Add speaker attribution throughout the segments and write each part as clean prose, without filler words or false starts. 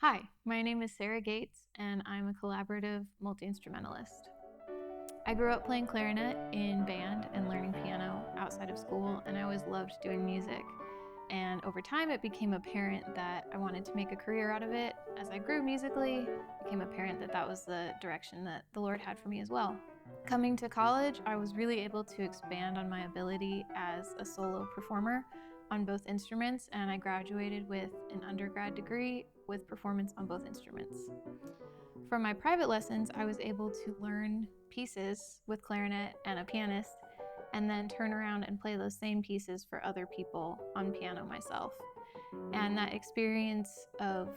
Speaker 1: Hi, my name is Sarah Gates, and I'm a collaborative multi-instrumentalist. I grew up playing clarinet in band and learning piano outside of school, and I always loved doing music. And over time, it became apparent that I wanted to make a career out of it. As I grew musically, it became apparent that that was the direction that the Lord had for me as well. Coming to college, I was really able to expand on my ability as a solo performer on both instruments, and I graduated with an undergrad degree with performance on both instruments. From my private lessons, I was able to learn pieces with clarinet and a pianist, and then turn around and play those same pieces for other people on piano myself. And that experience of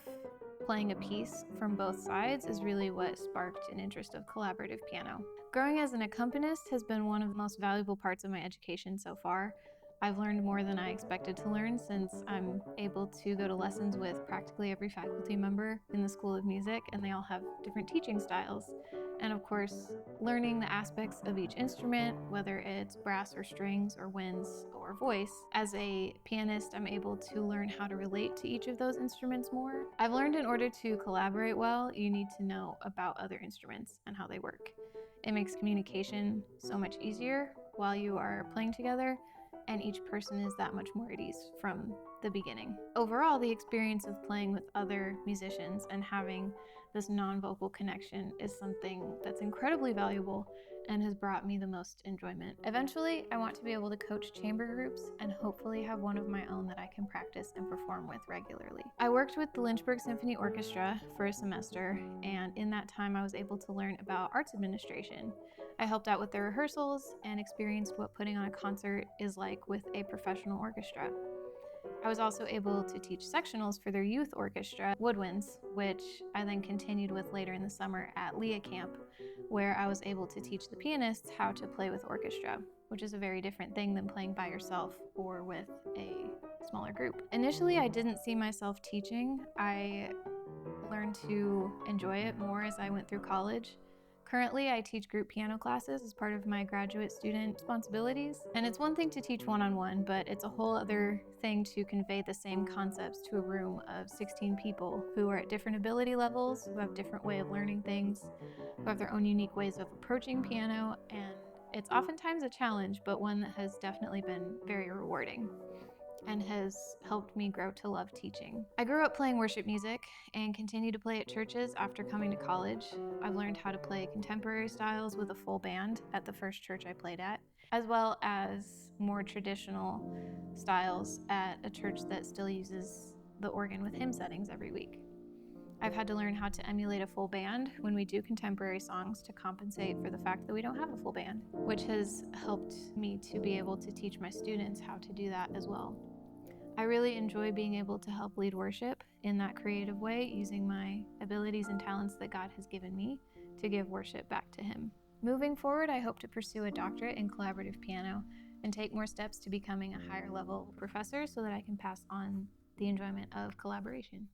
Speaker 1: playing a piece from both sides is really what sparked an interest of collaborative piano. Growing as an accompanist has been one of the most valuable parts of my education so far. I've learned more than I expected to learn since I'm able to go to lessons with practically every faculty member in the School of Music, and they all have different teaching styles. And of course, learning the aspects of each instrument, whether it's brass or strings or winds or voice. As a pianist, I'm able to learn how to relate to each of those instruments more. I've learned in order to collaborate well, you need to know about other instruments and how they work. It makes communication so much easier while you are playing together, and each person is that much more at ease from the beginning. Overall, the experience of playing with other musicians and having this non-vocal connection is something that's incredibly valuable and has brought me the most enjoyment. Eventually, I want to be able to coach chamber groups and hopefully have one of my own that I can practice and perform with regularly. I worked with the Lynchburg Symphony Orchestra for a semester, and in that time I was able to learn about arts administration. I helped out with their rehearsals and experienced what putting on a concert is like with a professional orchestra. I was also able to teach sectionals for their youth orchestra, Woodwinds, which I then continued with later in the summer at Leah Camp, where I was able to teach the pianists how to play with orchestra, which is a very different thing than playing by yourself or with a smaller group. Initially, I didn't see myself teaching. I learned to enjoy it more as I went through college. Currently, I teach group piano classes as part of my graduate student responsibilities. And it's one thing to teach one-on-one, but it's a whole other thing to convey the same concepts to a room of 16 people who are at different ability levels, who have different way of learning things, who have their own unique ways of approaching piano, and it's oftentimes a challenge, but one that has definitely been very rewarding and has helped me grow to love teaching. I grew up playing worship music and continue to play at churches after coming to college. I've learned how to play contemporary styles with a full band at the first church I played at, as well as more traditional styles at a church that still uses the organ with hymn settings every week. I've had to learn how to emulate a full band when we do contemporary songs to compensate for the fact that we don't have a full band, which has helped me to be able to teach my students how to do that as well. I really enjoy being able to help lead worship in that creative way, using my abilities and talents that God has given me to give worship back to Him. Moving forward, I hope to pursue a doctorate in collaborative piano and take more steps to becoming a higher level professor so that I can pass on the enjoyment of collaboration.